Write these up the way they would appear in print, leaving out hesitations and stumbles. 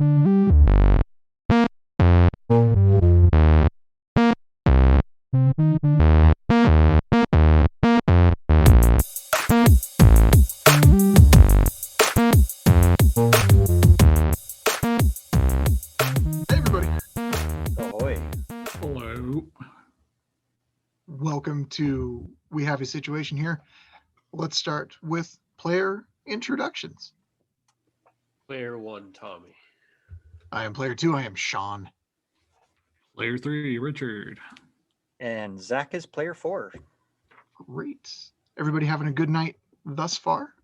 everybody. Ahoy. Hello. Welcome to We Have a Situation Here. Let's start with player introductions. Player 1, Tommy. I am player 2. I am Sean. Player 3, Richard. And Zach is player 4. Great. Everybody having a good night thus far?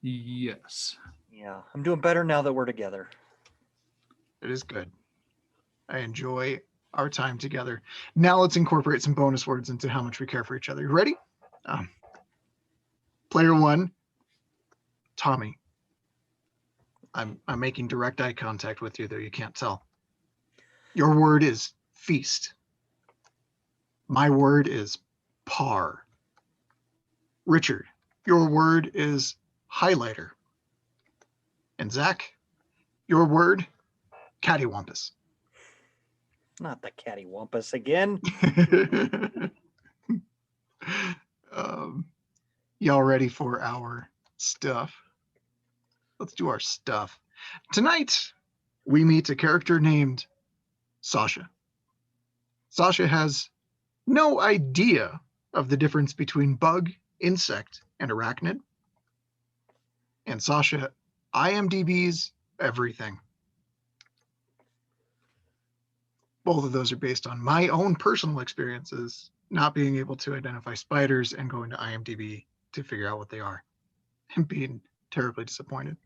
Yes. Yeah, I'm doing better now that we're together. It is good. I enjoy our time together. Now let's incorporate some bonus words into how much we care for each other. You ready? Player 1, Tommy. I'm making direct eye contact with you, though you can't tell. Your word is feast. My word is par. Richard, your word is highlighter. And Zach, your word, cattywampus. Not the cattywampus again. Y'all ready for our stuff? Let's do our stuff. Tonight, we meet a character named Sasha. Sasha has no idea of the difference between bug, insect, and arachnid. And Sasha IMDb's everything. Both of those are based on my own personal experiences, not being able to identify spiders and going to IMDb to figure out what they are and being terribly disappointed.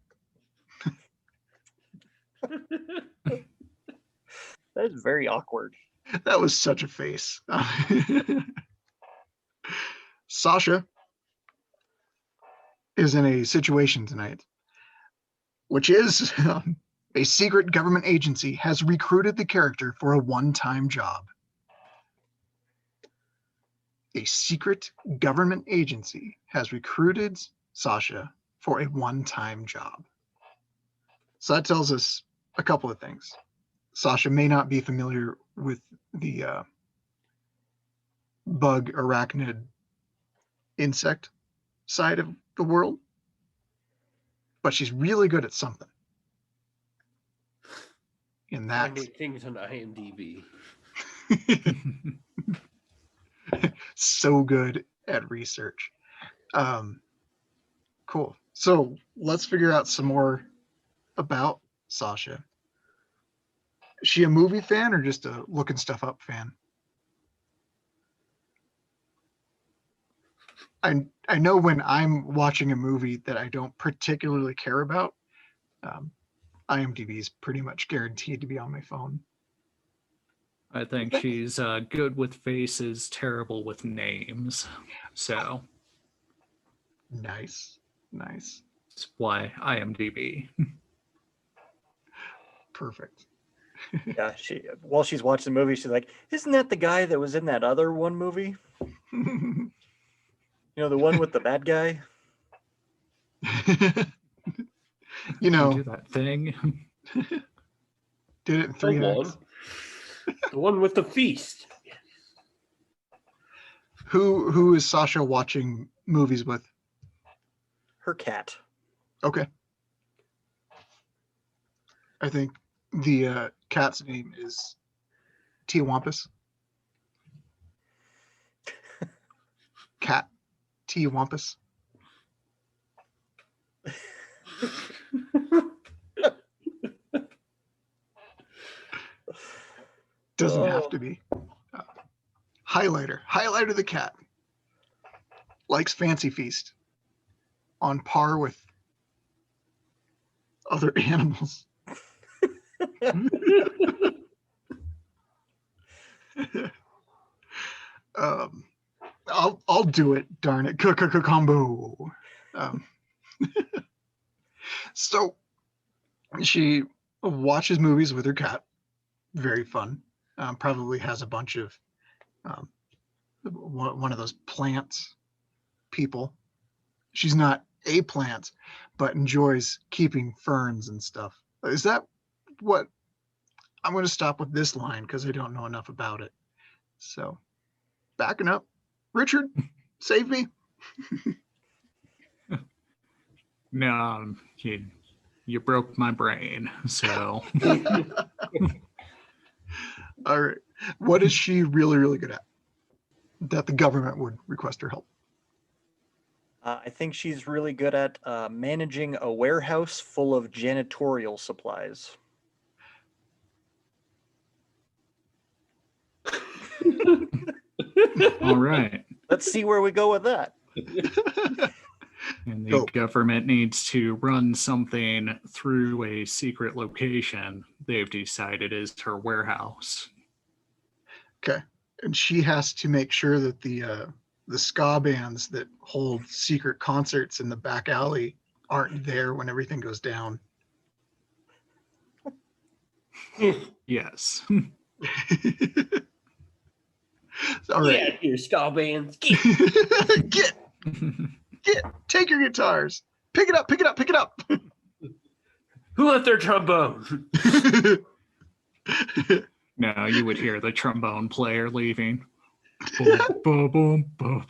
That is very awkward. That was such a face. Sasha is in a situation tonight, which is a secret government agency has recruited the character for a one-time job. A secret government agency has recruited Sasha for a one-time job. So that tells us a couple of things. Sasha may not be familiar with the bug, arachnid, insect side of the world, but she's really good at something. In that, Finding things on IMDb. so good at research. Cool. So let's figure out some more about Sasha. Is she a movie fan or just a looking stuff up fan? I know when I'm watching a movie that I don't particularly care about, IMDb is pretty much guaranteed to be on my phone. I think she's good with faces, terrible with names. So Nice. that's why IMDb. Perfect. Yeah, while she's watching the movie, she's like, "Isn't that the guy that was in that other one movie? You know, the one with the bad guy?" You know, do that thing. did it in The 3 one. acts. The one with the feast. Who is Sasha watching movies with? Her cat. Okay. I think the cat's name is T-Wampus. Cat T-Wampus. Doesn't have to be. Highlighter the cat. Likes Fancy Feast. On par with other animals. I'll do it, darn it. Combo. So she watches movies with her cat. Very fun. Probably has a bunch of one of those plant people. She's not a plant, but enjoys keeping ferns and stuff. Is that what? I'm going to stop with this line because I don't know enough about it. So, backing up, Richard, save me. No, you broke my brain. So All right. What is she really, really good at that the government would request her help? I think she's really good at managing a warehouse full of janitorial supplies. all right. Let's see where we go with that. And the Go. government needs to run something through a secret location they've decided is her warehouse. Okay. And she has to make sure that the ska bands that hold secret concerts in the back alley aren't there when everything goes down. Yes. All Get right. out here, ska bands. Get, take your guitars. Pick it up, pick it up, pick it up. Who left their trombone? No, you would hear the trombone player leaving. Boom, boom, boom, boom,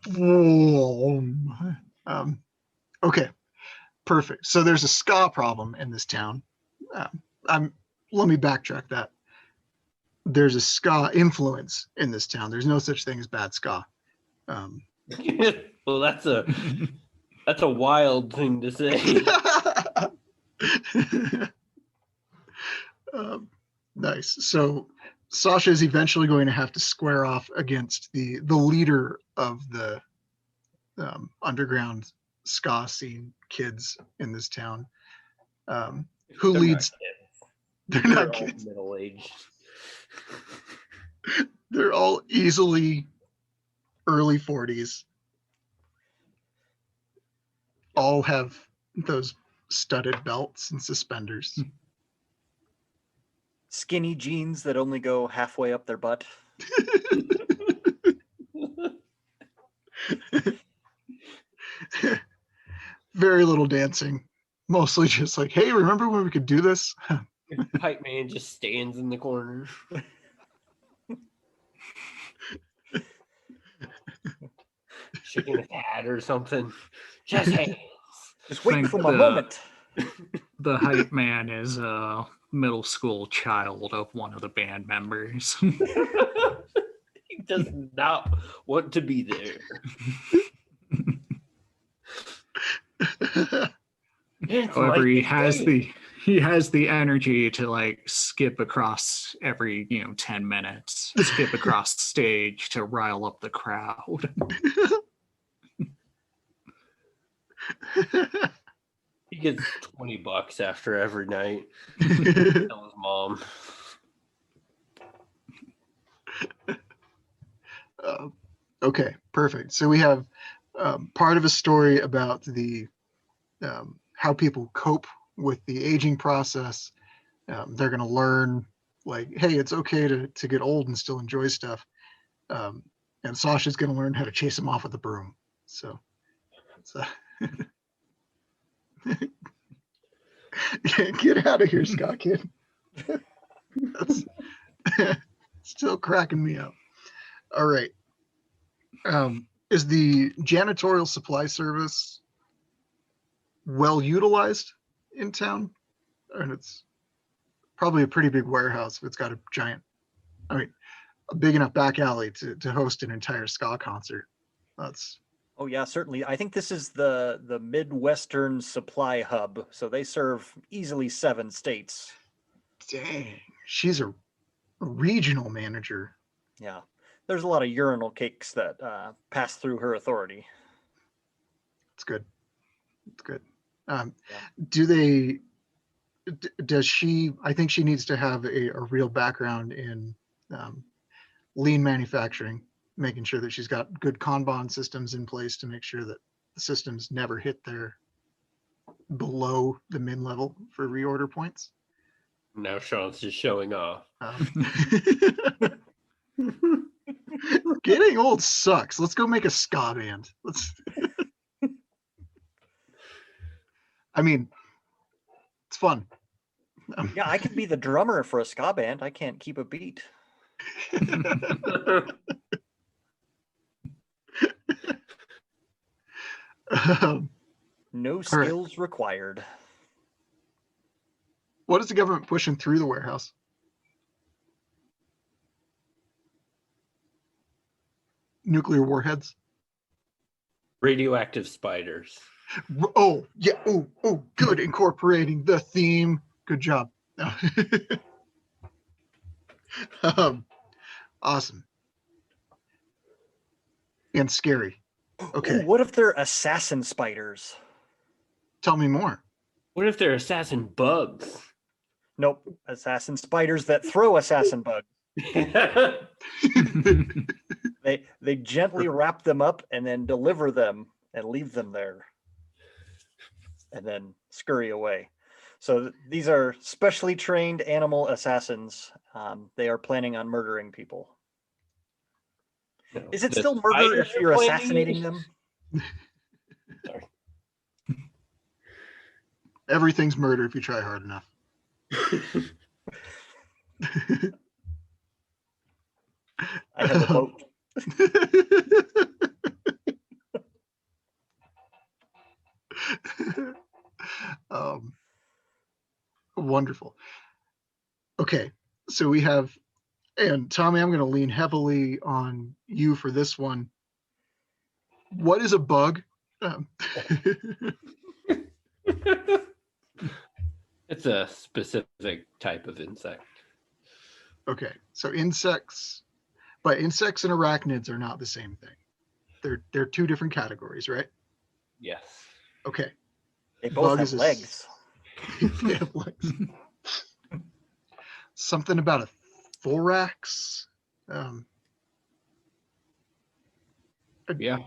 boom, boom. Okay, perfect. So there's a ska problem in this town. Let me backtrack that. There's a ska influence in this town. There's no such thing as bad ska. Well, that's a wild thing to say. Nice. So Sasha is eventually going to have to square off against the leader of the underground ska scene kids in this town. Who They're leads? Not They're not all kids. middle-aged. They're all easily early 40s. All have those studded belts and suspenders. Skinny jeans that only go halfway up their butt. Very little dancing. Mostly just like, hey, remember when we could do this? Pipe man just stands in the corner. Shaking his hat or something. Just hands. Just wait Think for my the- moment. The hype man is a middle school child of one of the band members. He does not want to be there. It's However, like he the has game. the energy to like skip across every 10 minutes, skip across the stage to rile up the crowd. He gets $20 after every night. Tell his mom. Okay, perfect. So we have part of a story about the how people cope with the aging process. They're going to learn, like, hey, it's okay to get old and still enjoy stuff. And Sasha's going to learn how to chase him off with a broom. So, get out of here, Scott Kid. That's still cracking me up. All right. Is the janitorial supply service well utilized in town? And it's probably a pretty big warehouse if it's got a big enough back alley to host an entire ska concert. That's Oh yeah, certainly. I think this is the Midwestern supply hub, so they serve easily 7 states. dang. She's a regional manager. Yeah, there's a lot of urinal cakes that pass through her authority. It's good. It's good. Yeah. Does she, I think she needs to have a real background in lean manufacturing, making sure that she's got good Kanban systems in place to make sure that the systems never hit their below the min level for reorder points. Now Sean's just showing off. Getting old sucks. Let's go make a ska band. Let's. I mean, it's fun. Yeah, I can be the drummer for a ska band. I can't keep a beat. No right. skills required. What is the government pushing through the warehouse? Nuclear warheads. Radioactive spiders. Oh, yeah. Oh, good. Incorporating the theme. Good job. Awesome. And scary. Okay. Ooh, what if they're assassin spiders? Tell me more. What if they're assassin bugs? Nope, assassin spiders that throw assassin bugs. They gently wrap them up and then deliver them and leave them there, and then scurry away. So these are specially trained animal assassins. They are planning on murdering people. No, Is it the still murder if spiders are you're planning assassinating it? them? Sorry. Everything's murder if you try hard enough. I have a vote. Wonderful. Okay, so we have, and Tommy, I'm going to lean heavily on you for this one. What is a bug? It's a specific type of insect. Okay, so insects, but insects and arachnids are not the same thing. They're two different categories, right? Yes. Okay. They both Bug have is a legs. They have legs. Something about a thorax. Yeah.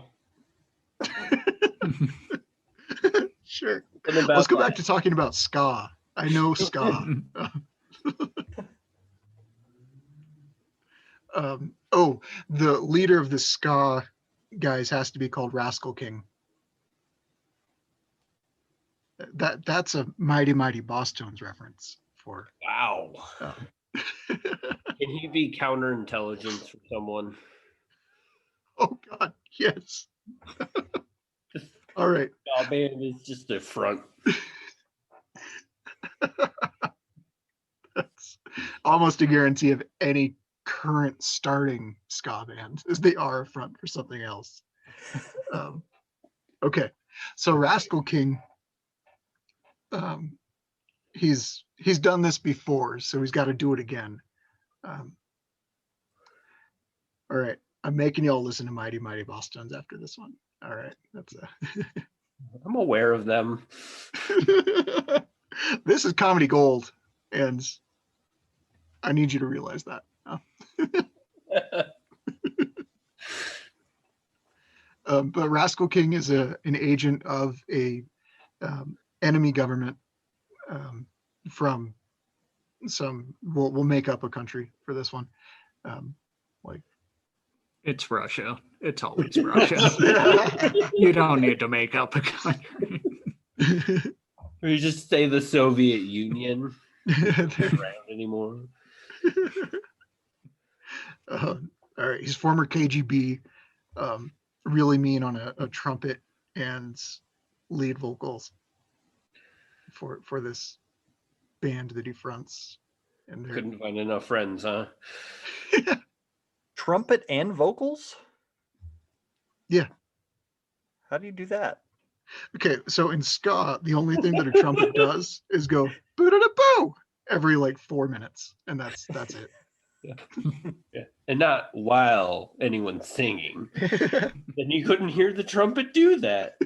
Sure. Something about Let's go that. back to talking about ska. I know ska. The leader of the ska guys has to be called Rascal King. That's a Mighty Mighty Boss Tones reference for. Wow. Can he be counterintelligence for someone? Oh God, yes. All right. Oh man, it's just a front. That's almost a guarantee of any current starting ska band, as they are a front for something else. Okay, so Rascal King, he's done this before, so he's got to do it again. All right, I'm making y'all listen to Mighty Mighty Boss Tones after this one. All right, that's I'm aware of them. This is comedy gold, and I need you to realize that. But Rascal King is an agent of a enemy government from some. We'll make up a country for this one. It's Russia. It's always Russia. You don't need to make up a country. Or you just say the Soviet Union. Not around anymore. All right, he's former KGB. Really mean on a trumpet and lead vocals for this band that he fronts. And Couldn't find enough friends, huh? Trumpet and vocals? Yeah. How do you do that? Okay, so in ska, the only thing that a trumpet does is go boo-da-da-boo every like 4 minutes, and that's it. Yeah. And not while anyone's singing. Then you couldn't hear the trumpet do that.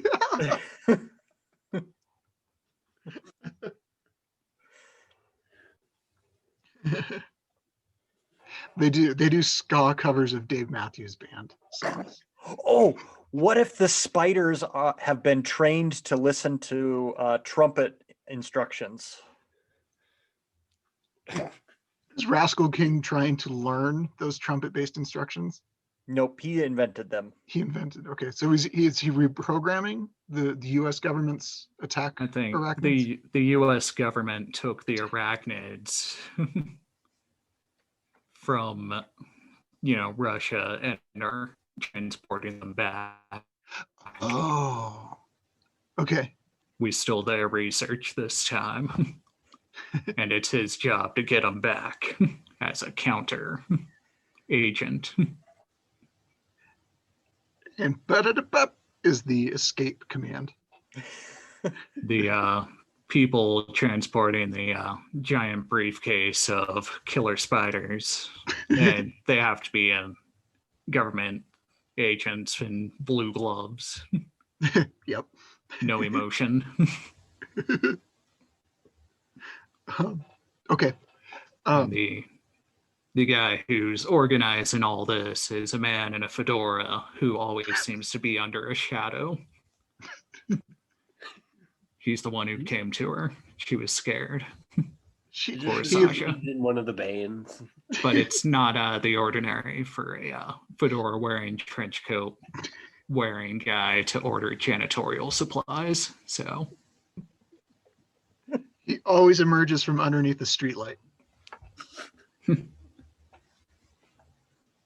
They do ska covers of Dave Matthews Band songs. Oh, what if the spiders have been trained to listen to trumpet instructions? Is Rascal King trying to learn those trumpet-based instructions? Nope, he invented them. He invented. Okay, so is he reprogramming the U.S. government's attack I think arachnids? the U.S. government took the arachnids from Russia and are transporting them back. Oh, okay. We stole their research this time, and it's his job to get them back as a counter agent. And ba-da-da-bap is the escape command. The people transporting the giant briefcase of killer spiders, and they have to be government agents in blue gloves, Yep. no emotion. Okay. And the guy who's organizing all this is a man in a fedora who always seems to be under a shadow. He's the one who came to her. She was scared. Poor Sasha. In one of the bands. But it's not the ordinary for a fedora wearing trench coat wearing guy to order janitorial supplies. So he always emerges from underneath the streetlight.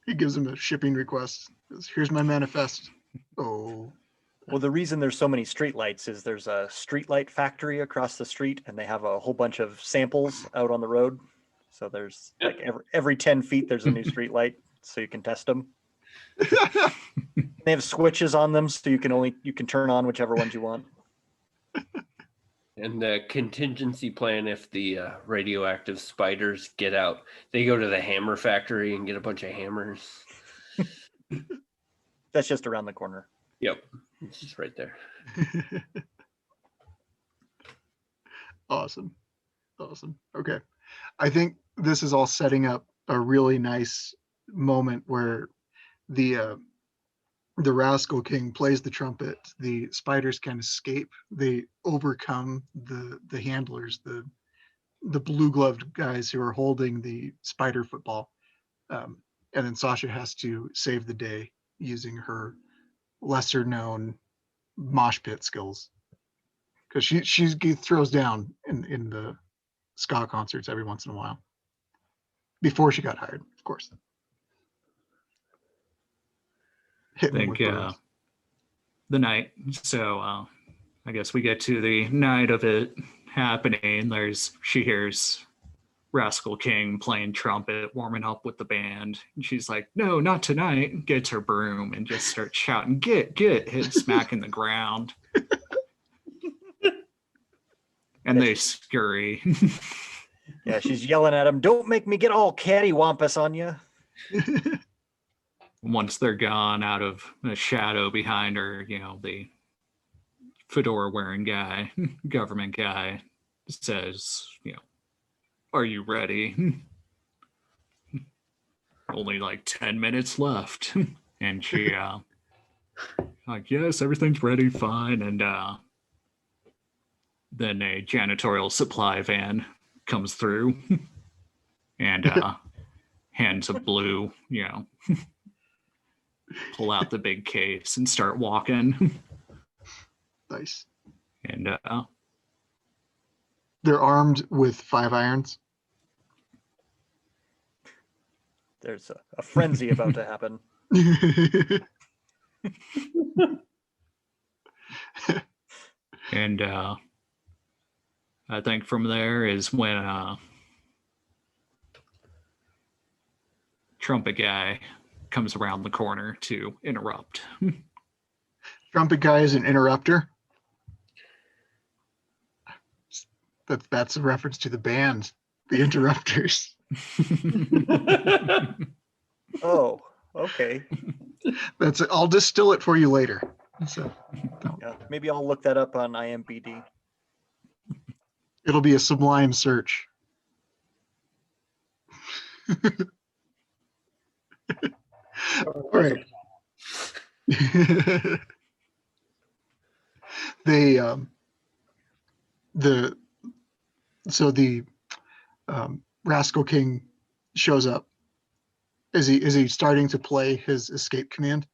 He gives him a shipping request. Goes, here's my manifest. Oh. Well, the reason there's so many streetlights is there's a streetlight factory across the street, and they have a whole bunch of samples out on the road. So there's like every 10 feet, there's a new streetlight, so you can test them. They have switches on them, so you can turn on whichever ones you want. And the contingency plan, if the radioactive spiders get out, they go to the hammer factory and get a bunch of hammers. That's just around the corner. Yep, it's just right there. Awesome. Okay. I think this is all setting up a really nice moment where the Rascal King plays the trumpet. The spiders can escape. They overcome the handlers, the blue gloved guys who are holding the spider football. And then Sasha has to save the day using her lesser known mosh pit skills, because she throws down in the ska concerts every once in a while before she got hired, of course. I think the night. So I guess we get to the night of it happening. She hears Rascal King playing trumpet, warming up with the band. And she's like, no, not tonight. Gets her broom and just starts shouting, get, hit smacking the ground. And they scurry. Yeah, she's yelling at him, don't make me get all cattywampus on you. Once they're gone out of the shadow behind her, the fedora wearing guy, government guy, says, are you ready? Only like 10 minutes left. And she like, yes, everything's ready, fine. And then a janitorial supply van comes through and hands of blue, pull out the big case and start walking. Nice. And they're armed with 5 irons. There's a frenzy about to happen. And I think from there is when trumpet guy comes around the corner to interrupt. Trumpet guy is an interrupter. That's a reference to the band, the Interrupters. Oh, okay. I'll distill it for you later. So Yeah, maybe I'll look that up on IMDb. it'll be a sublime search. All right. They the Rascal King shows up Is he starting to play his escape command?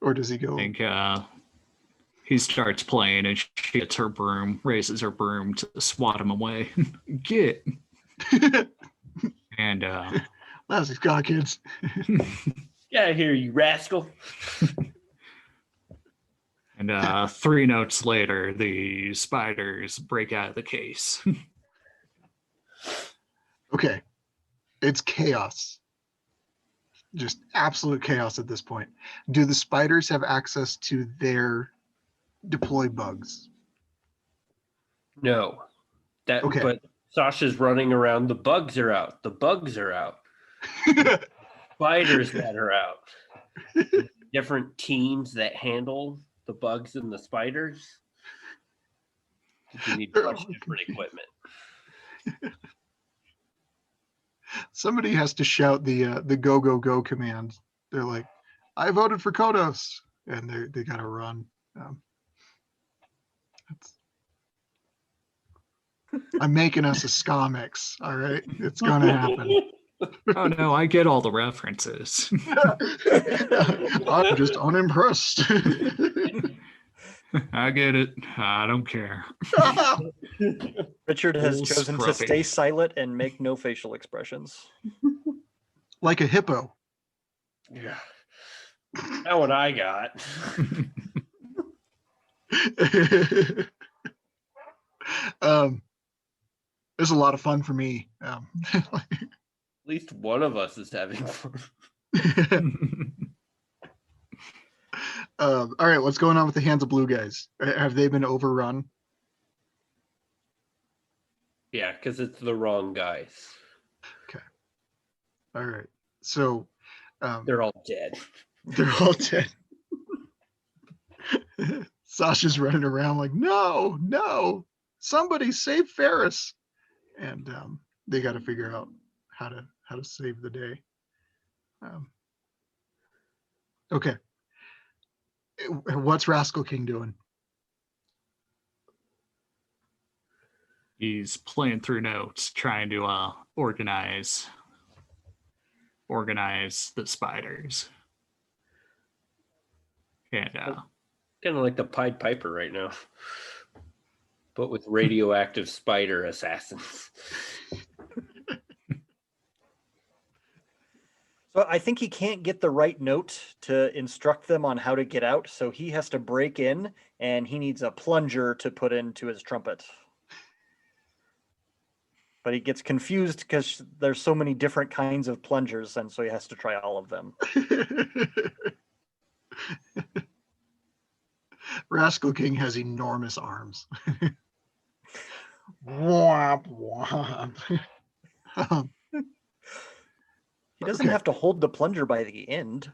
Or does he go? I think he starts playing and she gets her broom, raises her broom to swat him away. Get. And Lousy ska kids. Get out of here, you rascal. And 3 notes later, the spiders break out of the case. Okay. It's chaos. Just absolute chaos at this point. Do the spiders have access to their deploy bugs? No. Okay. But Sasha's running around. The bugs are out. The bugs are out. Spiders that are out. Different teams that handle the bugs and the spiders. You need much different equipment. Somebody has to shout the go go go command. They're like, I voted for Kodos, and they gotta run. I'm making us a ska mix. All right, it's gonna happen. Oh no, I get all the references. I'm just unimpressed. I get it. I don't care. Richard has Old chosen to scruffy. stay silent and make no facial expressions. Like a hippo. Yeah. That one I got. It's a lot of fun for me. At least one of us is having fun. All right, what's going on with the Hands of Blue guys? Have they been overrun? Yeah, because it's the wrong guys. All right, so They're all dead. they're all dead. Sasha's running around like, no, somebody save Ferris, and they got to figure out how to save the day. Okay, what's Rascal King doing? He's playing through notes, trying to organize the spiders. And Kind of like the Pied Piper right now, but with radioactive spider assassins. So I think he can't get the right note to instruct them on how to get out, so he has to break in, and he needs a plunger to put into his trumpet. But he gets confused because there's so many different kinds of plungers, and so he has to try all of them. Rascal King has enormous arms. Womp womp. He doesn't have to hold the plunger by the end.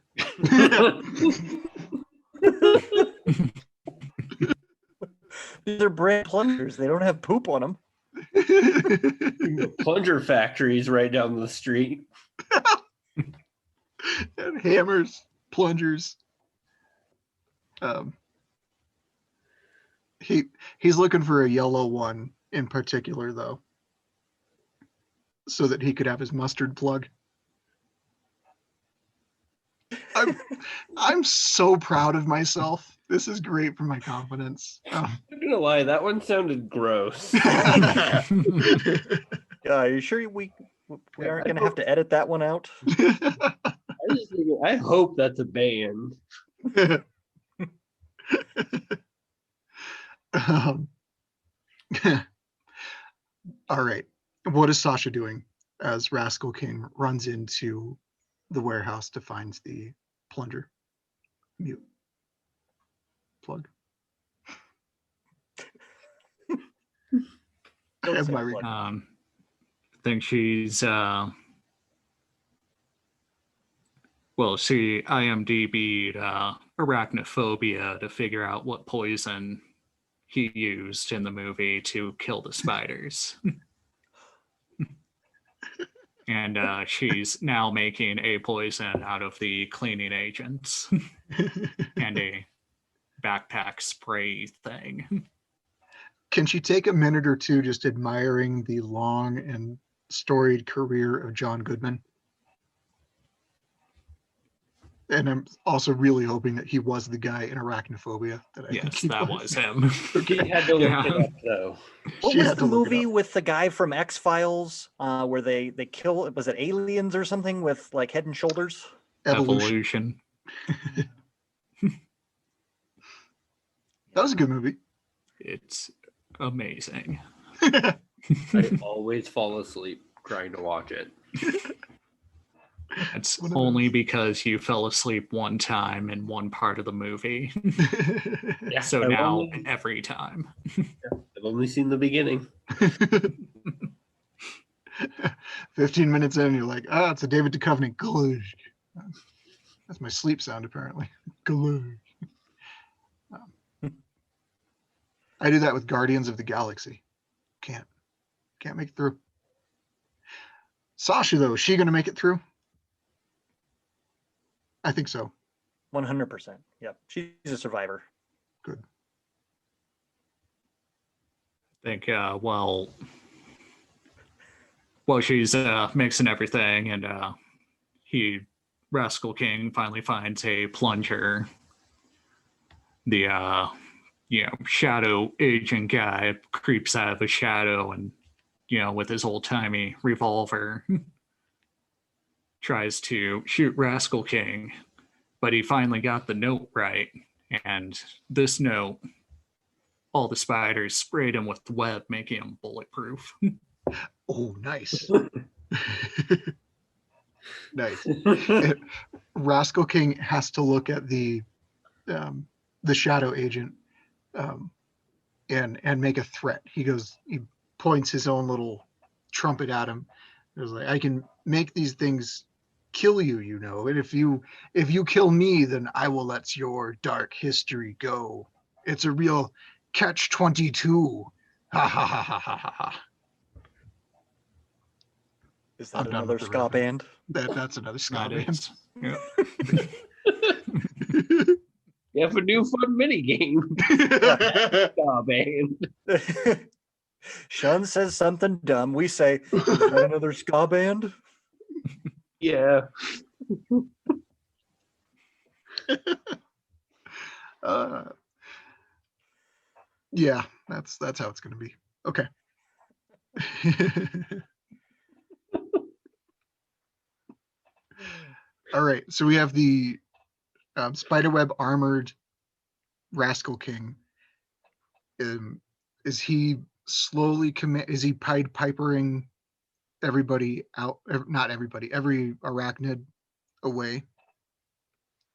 These are brand plungers. They don't have poop on them. Plunger factories right down the street. And hammers, plungers. He's looking for a yellow one in particular, though, so that he could have his mustard plug. I'm so proud of myself. This is great for my confidence. I'm gonna lie, that one sounded gross. Yeah, are you sure we aren't going to have to edit that one out? I hope that's a band. All right. What is Sasha doing as Rascal King runs into the warehouse to find the plunger? Mute. Plug. I have my plug. I think she's she IMDb'd arachnophobia to figure out what poison he used in the movie to kill the spiders. And she's now making a poison out of the cleaning agents and a backpack spray thing. Can she take a minute or two just admiring the long and storied career of John Goodman. And I'm also really hoping that he was the guy in Arachnophobia. That I think Yes, he that was him. He had to look Yeah. it up, though. What She was had the to look it movie up. with the guy from X-Files where they kill, was it aliens or something with like Head and Shoulders? Evolution. That was a good movie. It's amazing. I always fall asleep trying to watch it. It's One of only those. because you fell asleep one time in one part of the movie. Yeah, So I've now only, every time. I've only seen the beginning. 15 minutes in, you're like, it's a David Duchovny. Galoosh. That's my sleep sound, apparently. Galoosh. I do that with Guardians of the Galaxy. Can't make it through. Sasha, though, is she going to make it through? I think so. 100%. Yep. She's a survivor. Good. I think, while she's mixing everything, and Rascal King finally finds a plunger. The shadow agent guy creeps out of the shadow and, with his old timey revolver, tries to shoot Rascal King, but he finally got the note right. And this note, all the spiders sprayed him with web, making him bulletproof. Oh, nice. Nice. Rascal King has to look at the shadow agent and make a threat. He points his own little trumpet at him. He was like, I can make these things kill you, and if you kill me, then I will let your dark history go. It's a real catch-22. Ha ha ha ha ha ha. Is that I'm done another with the ska reference. band? That's another ska That band. is. Yeah. You have a new fun mini game. Oh, man. Sean says something dumb. We say, is that another ska band? Yeah. Yeah, that's how it's going to be. Okay. All right, so we have the spiderweb armored Rascal King. Is he slowly is he Pied Pipering everybody out? Not everybody, every arachnid away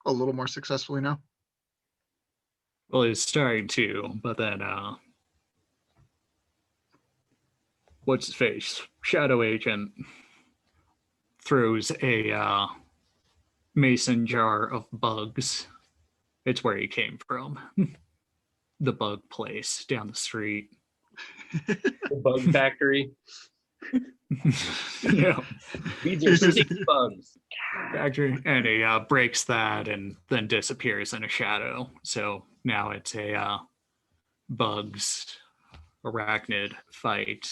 a little more successfully now? Well, he's starting to, but then what's his face? Shadow Agent throws a mason jar of bugs. It's where he came from. The bug place down the street. The bug factory. Yeah. These are 6 bugs. Factory. And he breaks that and then disappears in a shadow. So now it's a bugs arachnid fight.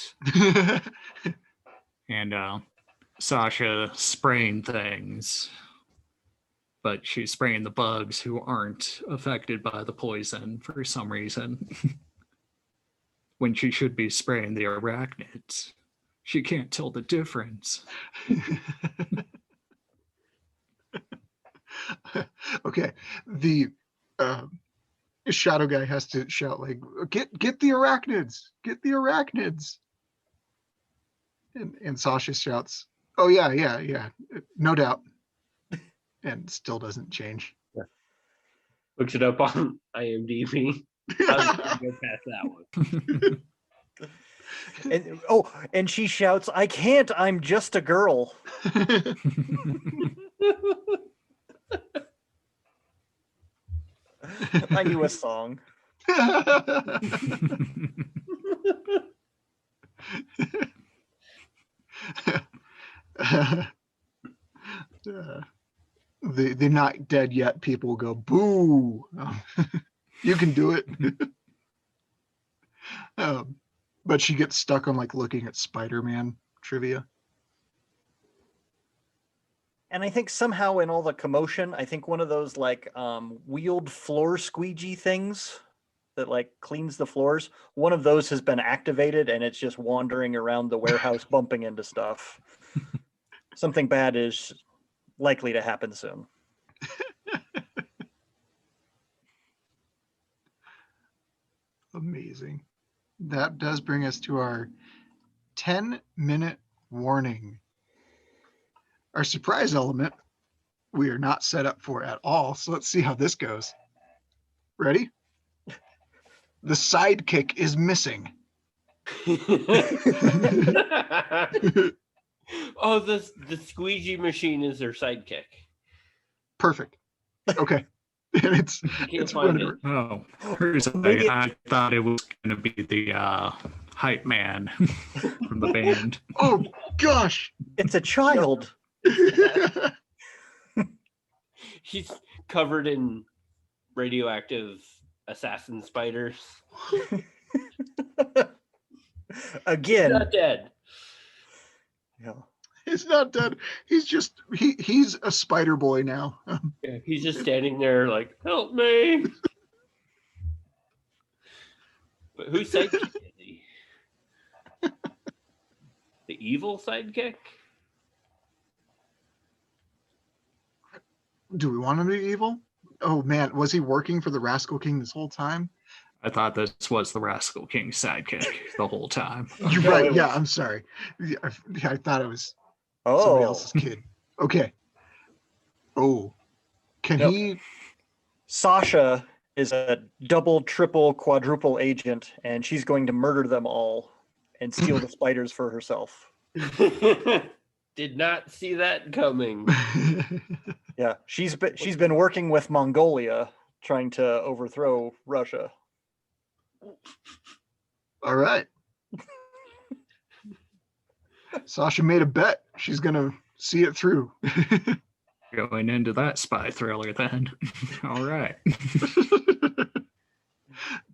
And Sasha spraying things, but she's spraying the bugs who aren't affected by the poison for some reason. When she should be spraying the arachnids. She can't tell the difference. Okay, the shadow guy has to shout like, get the arachnids, get the arachnids. And Sasha shouts, oh yeah, no doubt. And still doesn't change. Looks it up on IMDb. I was gonna go past that one. And she shouts, I can't, I'm just a girl. I knew a song. The not dead yet people go, boo. You can do it. But she gets stuck on like looking at Spider-Man trivia. And I think somehow in all the commotion, I think one of those like wheeled floor squeegee things that like cleans the floors, one of those has been activated and it's just wandering around the warehouse bumping into stuff. Something bad is likely to happen soon. Amazing. That does bring us to our 10-minute warning. Our surprise element, we are not set up for at all. So let's see how this goes. Ready? The sidekick is missing. Oh, the squeegee machine is their sidekick. Perfect. Okay. And it's find running. it. Oh, here's the thing. I thought it was going to be the hype man from the band. Oh gosh. It's a child. He's covered in radioactive assassin spiders. Again. Not dead. Yeah. He's not dead. He's a spider boy now. Yeah, he's just standing there like, help me. But whose sidekick is he? The evil sidekick? Do we want him to be evil? Oh man, was he working for the Rascal King this whole time? I thought this was the Rascal King's sidekick the whole time. You're No, right. it Yeah, was- I'm sorry. I thought it was somebody Oh, else's kid. Okay. Oh, can Nope. he? Sasha is a double, triple, quadruple agent, and she's going to murder them all and steal the spiders for herself. Did not see that coming. Yeah, she's been working with Mongolia trying to overthrow Russia. All right. Sasha made a bet. She's gonna see it through. Going into that spy thriller then. All right.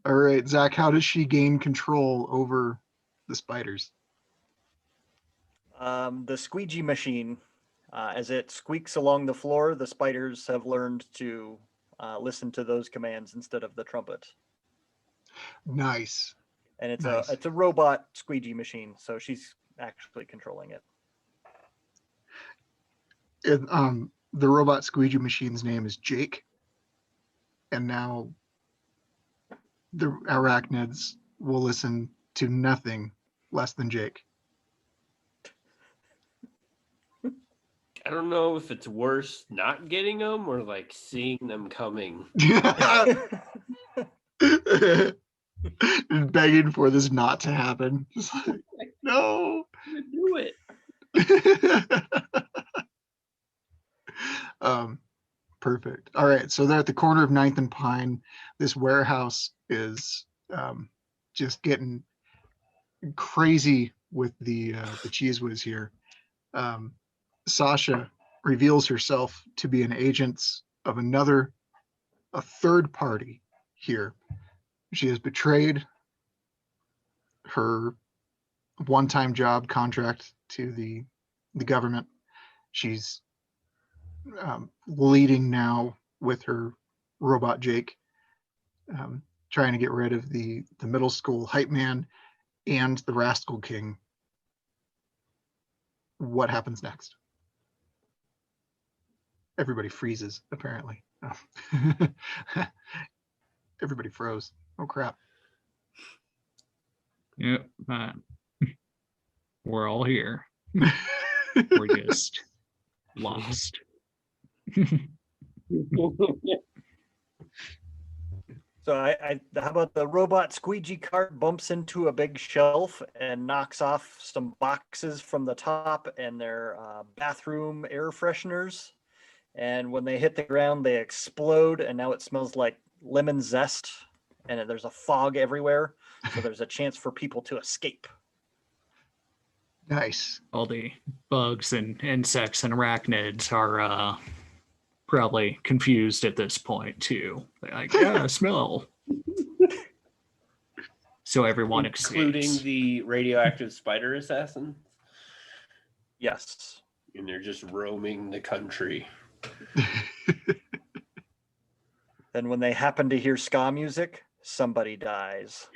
All right, Zach. How does she gain control over the spiders? The squeegee machine, as it squeaks along the floor, the spiders have learned to listen to those commands instead of the trumpet. Nice. And it's Nice. a robot squeegee machine, so she's actually controlling it. The robot squeegee machine's name is Jake, and now the arachnids will listen to nothing less than Jake. I don't know if it's worse not getting them or like seeing them coming. Begging for this not to happen. Just like, no. Do it. Perfect. All right, so they're at the corner of 9th and Pine. This warehouse is just getting crazy with the cheese whiz here. Sasha reveals herself to be an agent of a third party here. She has betrayed her one-time job contract to the government. She's leading now with her robot Jake, trying to get rid of the middle school hype man and the Rascal King. What happens next? Everybody freezes, apparently. Oh. Everybody froze. Oh crap. Yep. We're all here. We're just lost. So how about the robot squeegee cart bumps into a big shelf and knocks off some boxes from the top and their bathroom air fresheners. And when they hit the ground, they explode, and now it smells like lemon zest, and there's a fog everywhere. So there's a chance for people to escape. Nice. All the bugs and insects and arachnids are probably confused at this point too. They're like, yeah, smell. So everyone Including escapes. the radioactive spider assassin. Yes. And they're just roaming the country. Then when they happen to hear ska music, somebody dies.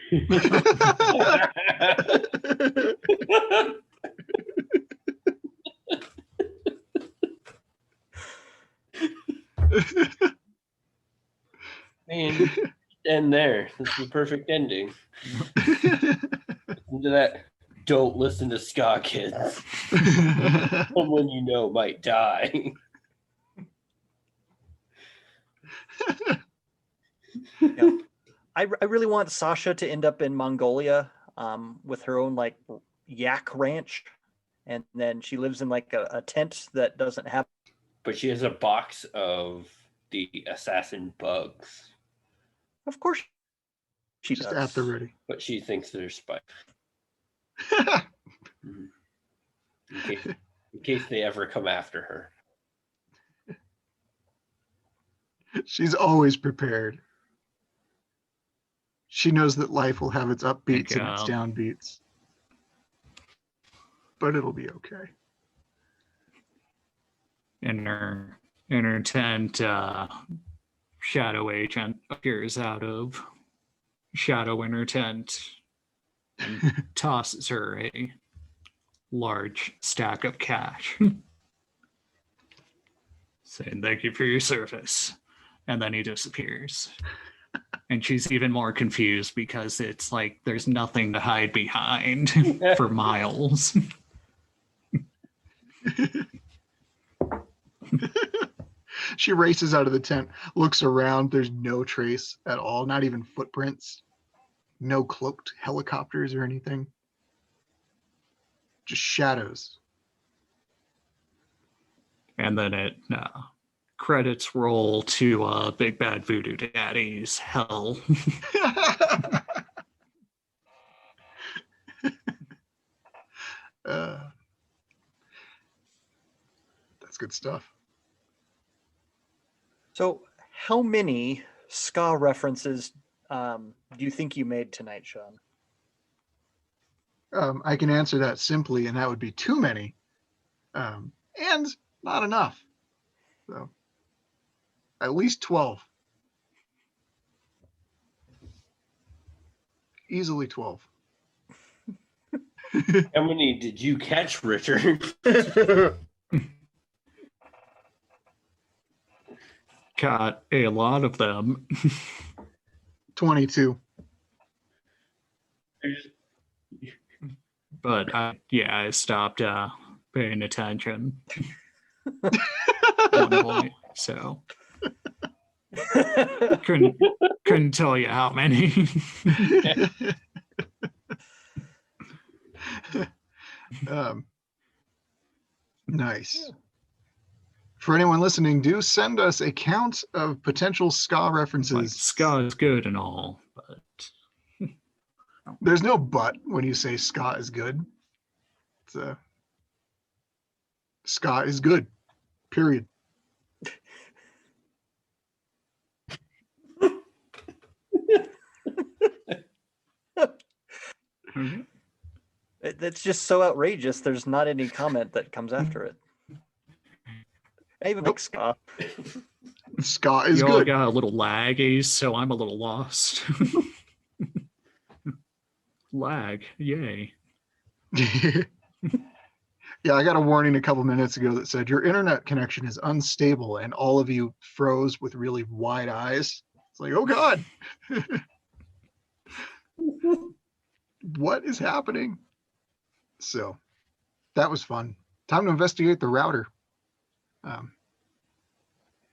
Man, end there. That's the perfect ending. Listen to that. Don't listen to ska, kids. Someone you know might die. Yeah. I really want Sasha to end up in Mongolia with her own like yak ranch, and then she lives in like a tent that doesn't have. But she has a box of the assassin bugs. Of course, she Just does. at the ready. But she thinks they're spies. In case they ever come after her. She's always prepared. She knows that life will have its upbeats and its downbeats. But it'll be okay. In her tent, Shadow Agent appears out of shadow in her tent and tosses her a large stack of cash, saying thank you for your service. And then he disappears. And she's even more confused because it's like there's nothing to hide behind for miles. She races out of the tent, looks around. There's no trace at all, not even footprints, no cloaked helicopters or anything. Just shadows. And then it credits roll to Big Bad Voodoo Daddy's Hell. That's good stuff. So, how many ska references do you think you made tonight, Sean? I can answer that simply, and that would be too many, and not enough. So, at least 12. Easily 12. How many did you catch, Richard? Got a lot of them. 22. But I stopped paying attention at one point, so couldn't tell you how many. Nice. For anyone listening, do send us a count of potential ska references. Like, ska is good and all, but there's no but when you say ska is good. It's ska is good. Period. It's just so outrageous. There's not any comment that comes after it. I even like ska. Ska is you all good. got a little laggy, so I'm a little lost. Lag, yay. Yeah, I got a warning a couple minutes ago that said your internet connection is unstable, and all of you froze with really wide eyes. It's like, oh God. What is happening? So that was fun. Time to investigate the router.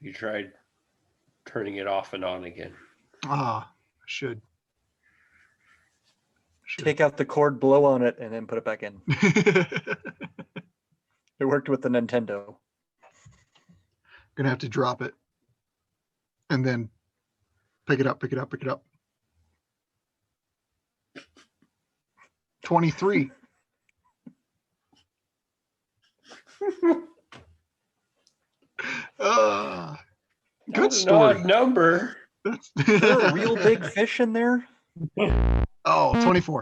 You tried turning it off and on again. I should. Take out the cord, blow on it, and then put it back in. It worked with the Nintendo. Gonna have to drop it and then pick it up. 23. Good story. Odd number. Is there a real big fish in there? 24.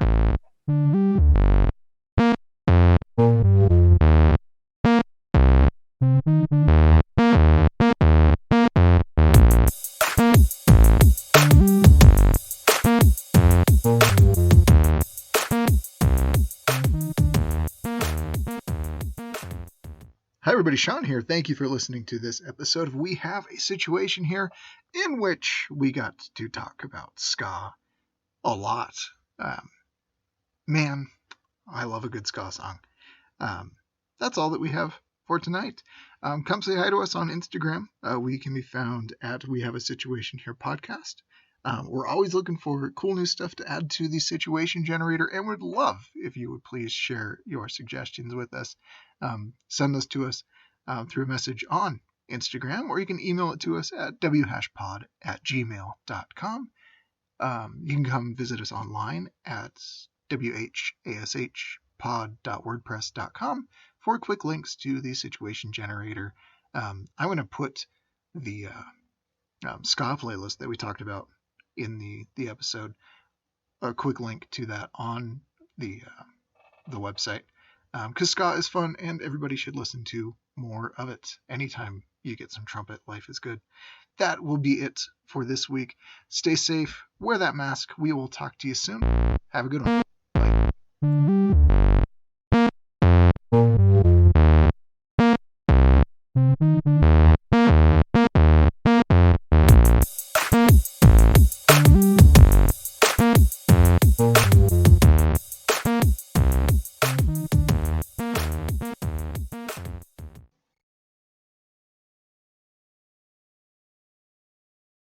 everybody, Sean here. Thank you for listening to this episode of We Have a Situation Here, in which we got to talk about ska a lot. Man, I love a good ska song. That's all that we have for tonight. Come say hi to us on Instagram. We can be found at We Have a Situation Here podcast. We're always looking for cool new stuff to add to the situation generator, and would love if you would please share your suggestions with us. Send us to us through a message on Instagram, or you can email it to us at whashpod@gmail.com. You can come visit us online at whashpod.wordpress.com for quick links to the situation generator. I'm going to put the ska playlist that we talked about in the episode, a quick link to that on the website, because ska is fun and everybody should listen to more of it. Anytime you get some trumpet, life is good. That will be it for this week. Stay safe, wear that mask. We will talk to you soon. Have a good one. Bye.